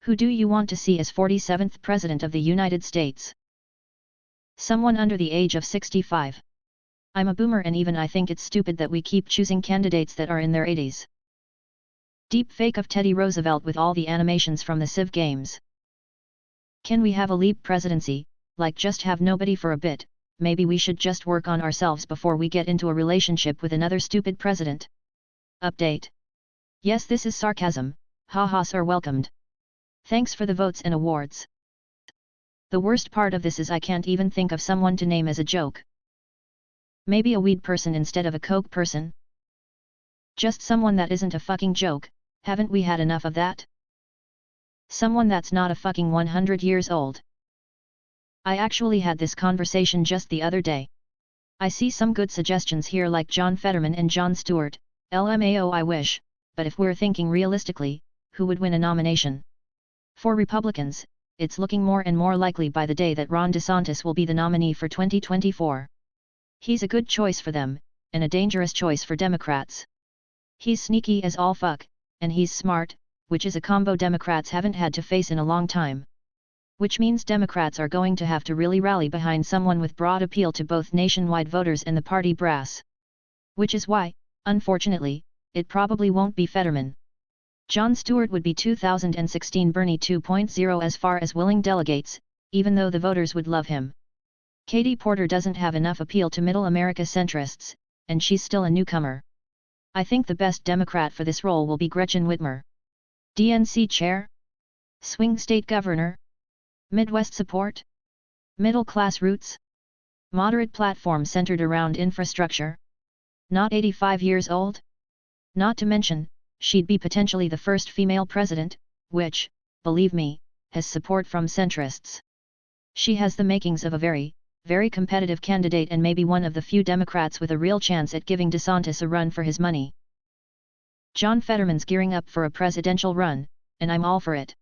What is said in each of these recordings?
Who do you want to see as 47th President of the United States? Someone under the age of 65. I'm a boomer and even I think it's stupid that we keep choosing candidates that are in their 80s. Deep fake of Teddy Roosevelt with all the animations from the Civ games. Can we have a leap presidency, like just have nobody for a bit? Maybe we should just work on ourselves before we get into a relationship with another stupid president. Update. Yes, this is sarcasm, ha-has are welcomed. Thanks for the votes and awards. The worst part of this is I can't even think of someone to name as a joke. Maybe a weed person instead of a coke person? Just someone that isn't a fucking joke, haven't we had enough of that? Someone that's not a fucking 100 years old. I actually had this conversation just the other day. I see some good suggestions here like John Fetterman and Jon Stewart, LMAO I wish, but if we're thinking realistically, who would win a nomination? For Republicans, it's looking more and more likely by the day that Ron DeSantis will be the nominee for 2024. He's a good choice for them, and a dangerous choice for Democrats. He's sneaky as all fuck, and he's smart, which is a combo Democrats haven't had to face in a long time. Which means Democrats are going to have to really rally behind someone with broad appeal to both nationwide voters and the party brass. Which is why, unfortunately, it probably won't be Fetterman. Jon Stewart would be 2016 Bernie 2.0 as far as willing delegates, even though the voters would love him. Katie Porter doesn't have enough appeal to middle America centrists, and she's still a newcomer. I think the best Democrat for this role will be Gretchen Whitmer. DNC chair? Swing state governor? Midwest support? Middle class roots? Moderate platform centered around infrastructure? Not 85 years old? Not to mention, she'd be potentially the first female president, which, believe me, has support from centrists. She has the makings of a very, very competitive candidate and maybe one of the few Democrats with a real chance at giving DeSantis a run for his money. John Fetterman's gearing up for a presidential run, and I'm all for it.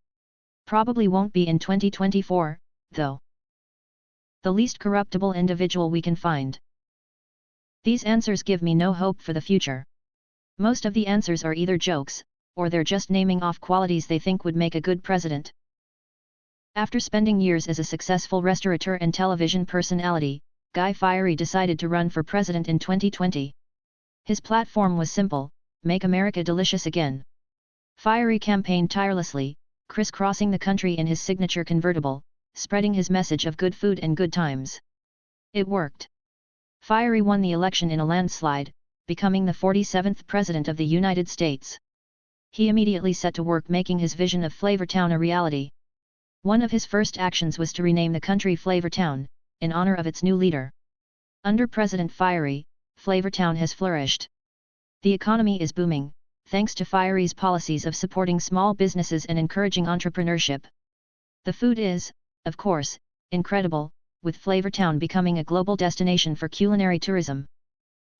Probably won't be in 2024, though. The least corruptible individual we can find. These answers give me no hope for the future. Most of the answers are either jokes, or they're just naming off qualities they think would make a good president. After spending years as a successful restaurateur and television personality, Guy Fieri decided to run for president in 2020. His platform was simple: make America delicious again. Fieri campaigned tirelessly, crisscrossing the country in his signature convertible, spreading his message of good food and good times. It worked. Fieri won the election in a landslide, becoming the 47th President of the United States. He immediately set to work making his vision of Flavortown a reality. One of his first actions was to rename the country Flavortown, in honor of its new leader. Under President Fieri, Flavortown has flourished. The economy is booming, thanks to Fieri's policies of supporting small businesses and encouraging entrepreneurship. The food is, of course, incredible, with Flavortown becoming a global destination for culinary tourism.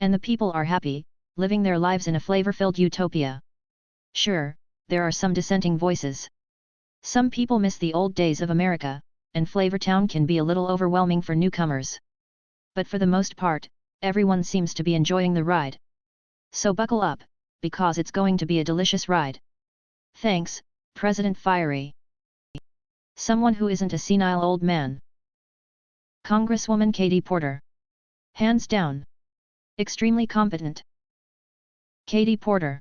And the people are happy, living their lives in a flavor-filled utopia. Sure, there are some dissenting voices. Some people miss the old days of America, and Flavortown can be a little overwhelming for newcomers. But for the most part, everyone seems to be enjoying the ride. So buckle up, because it's going to be a delicious ride. Thanks, President Fieri. Someone who isn't a senile old man. Congresswoman Katie Porter. Hands down. Extremely competent. Katie Porter.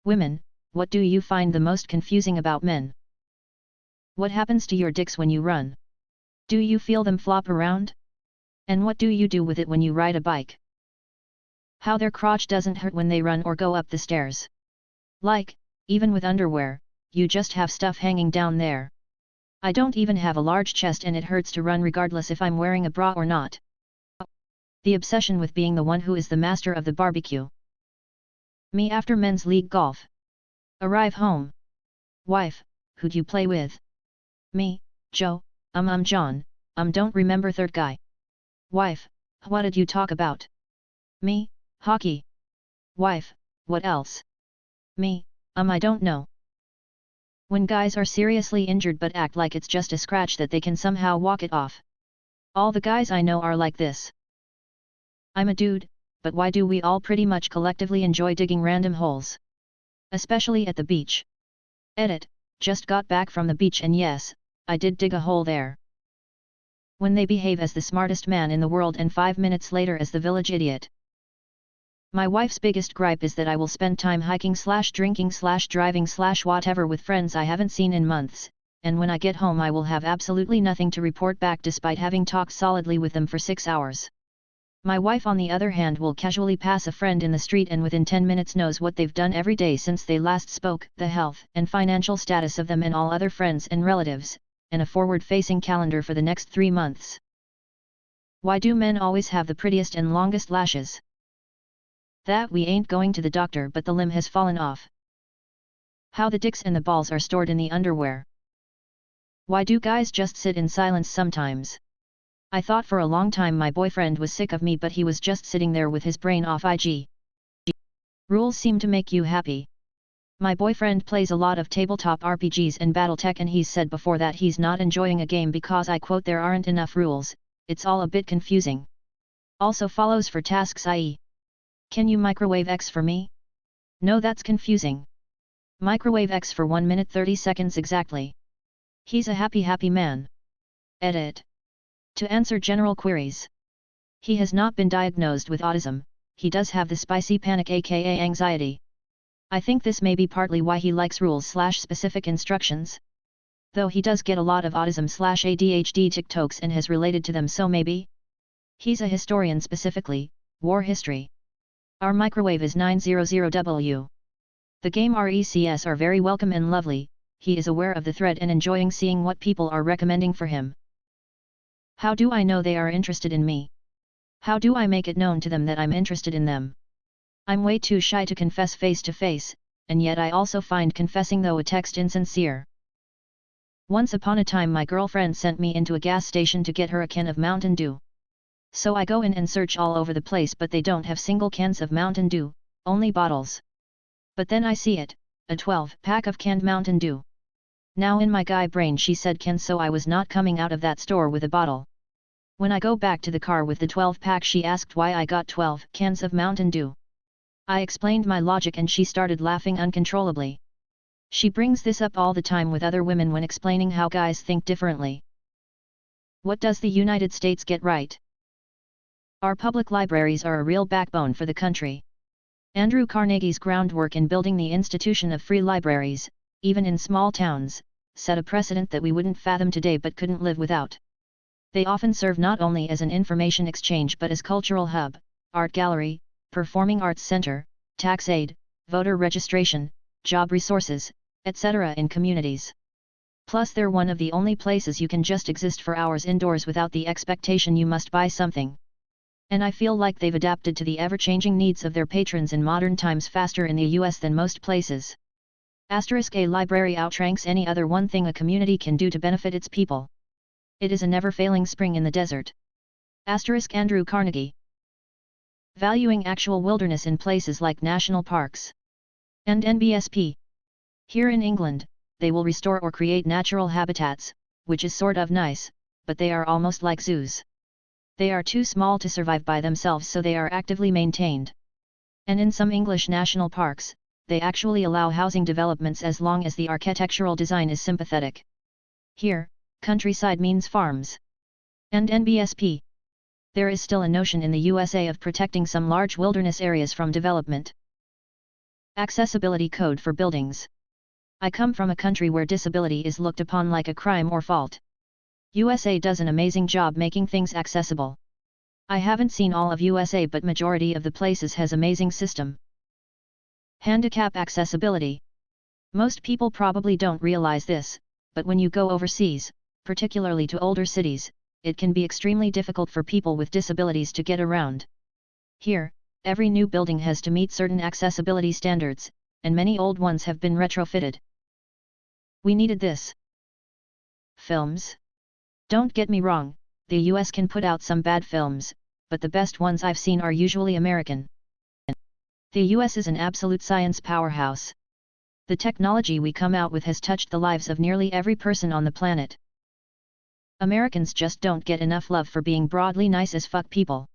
Women, what do you find the most confusing about men? What happens to your dicks when you run? Do you feel them flop around? And what do you do with it when you ride a bike? How their crotch doesn't hurt when they run or go up the stairs. Like, even with underwear, you just have stuff hanging down there. I don't even have a large chest and it hurts to run regardless if I'm wearing a bra or not. The obsession with being the one who is the master of the barbecue. Me after men's league golf. Arrive home. Wife, who'd you play with? Me, Joe, John, don't remember third guy. Wife, what did you talk about? Me, hockey. Wife, what else? Me, I don't know. When guys are seriously injured but act like it's just a scratch that they can somehow walk it off. All the guys I know are like this. I'm a dude, but why do we all pretty much collectively enjoy digging random holes? Especially at the beach. Edit, Just got back from the beach and yes, I did dig a hole there. When they behave as the smartest man in the world and 5 minutes later as the village idiot. My wife's biggest gripe is that I will spend time hiking/drinking/driving/whatever with friends I haven't seen in months, and when I get home I will have absolutely nothing to report back despite having talked solidly with them for 6 hours. My wife on the other hand will casually pass a friend in the street and within 10 minutes knows what they've done every day since they last spoke, the health and financial status of them and all other friends and relatives, and a forward-facing calendar for the next 3 months. Why do men always have the prettiest and longest lashes? That we ain't going to the doctor but the limb has fallen off. How the dicks and the balls are stored in the underwear. Why do guys just sit in silence sometimes? I thought for a long time my boyfriend was sick of me but he was just sitting there with his brain off IG. Rules seem to make you happy. My boyfriend plays a lot of tabletop RPGs and Battletech and he's said before that he's not enjoying a game because I quote there aren't enough rules, it's all a bit confusing. Also follows for tasks i.e. Can you microwave X for me? No, that's confusing. Microwave X for 1 minute 30 seconds exactly. He's a happy man. Edit. To answer general queries. He has not been diagnosed with autism, he does have the spicy panic aka anxiety. I think this may be partly why he likes rules/specific instructions. Though he does get a lot of autism/ADHD TikToks and has related to them so maybe. He's a historian specifically, war history. Our microwave is 900W. The game RECS are very welcome and lovely, he is aware of the thread and enjoying seeing what people are recommending for him. How do I know they are interested in me? How do I make it known to them that I'm interested in them? I'm way too shy to confess face to face, and yet I also find confessing though a text insincere. Once upon a time my girlfriend sent me into a gas station to get her a can of Mountain Dew. So I go in and search all over the place but they don't have single cans of Mountain Dew, only bottles. But then I see it, a 12-pack of canned Mountain Dew. Now in my guy brain she said can so I was not coming out of that store with a bottle. When I go back to the car with the 12-pack she asked why I got 12 cans of Mountain Dew. I explained my logic and she started laughing uncontrollably. She brings this up all the time with other women when explaining how guys think differently. What does the United States get right? Our public libraries are a real backbone for the country. Andrew Carnegie's groundwork in building the institution of free libraries, even in small towns, set a precedent that we wouldn't fathom today but couldn't live without. They often serve not only as an information exchange but as cultural hub, art gallery, performing arts center, tax aid, voter registration, job resources, etc. in communities. Plus they're one of the only places you can just exist for hours indoors without the expectation you must buy something. And I feel like they've adapted to the ever-changing needs of their patrons in modern times faster in the US than most places. A library outranks any other one thing a community can do to benefit its people. It is a never-failing spring in the desert. Andrew Carnegie. Valuing actual wilderness in places like national parks. And NBSP. Here in England, they will restore or create natural habitats, which is sort of nice, but they are almost like zoos. They are too small to survive by themselves so they are actively maintained. And in some English national parks, they actually allow housing developments as long as the architectural design is sympathetic. Here, countryside means farms. And NBSP. There is still a notion in the USA of protecting some large wilderness areas from development. Accessibility code for buildings. I come from a country where disability is looked upon like a crime or fault. USA does an amazing job making things accessible. I haven't seen all of USA but majority of the places has amazing system. Handicap accessibility. Most people probably don't realize this, but when you go overseas, particularly to older cities, it can be extremely difficult for people with disabilities to get around. Here, every new building has to meet certain accessibility standards, and many old ones have been retrofitted. We needed this. Films. Don't get me wrong, the US can put out some bad films, but the best ones I've seen are usually American. The US is an absolute science powerhouse. The technology we come out with has touched the lives of nearly every person on the planet. Americans just don't get enough love for being broadly nice as fuck people.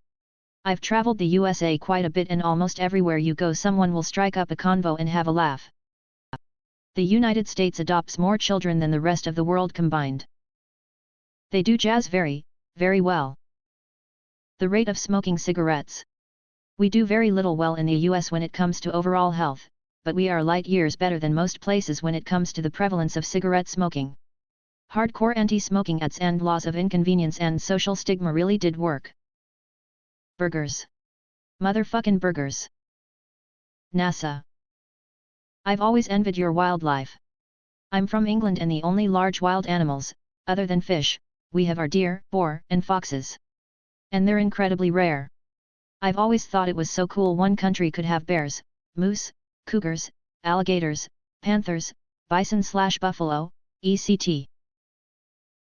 I've traveled the USA quite a bit and almost everywhere you go someone will strike up a convo and have a laugh. The United States adopts more children than the rest of the world combined. They do jazz very, very well. The rate of smoking cigarettes. We do very little well in the US when it comes to overall health, but we are light years better than most places when it comes to the prevalence of cigarette smoking. Hardcore anti-smoking ads and laws of inconvenience and social stigma really did work. Burgers. Motherfucking burgers. NASA. I've always envied your wildlife. I'm from England and the only large wild animals, other than fish, we have are deer, boar, and foxes. And they're incredibly rare. I've always thought it was so cool one country could have bears, moose, cougars, alligators, panthers, bison/buffalo, etc.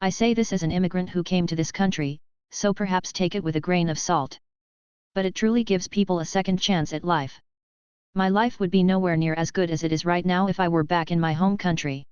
I say this as an immigrant who came to this country, so perhaps take it with a grain of salt. But it truly gives people a second chance at life. My life would be nowhere near as good as it is right now if I were back in my home country.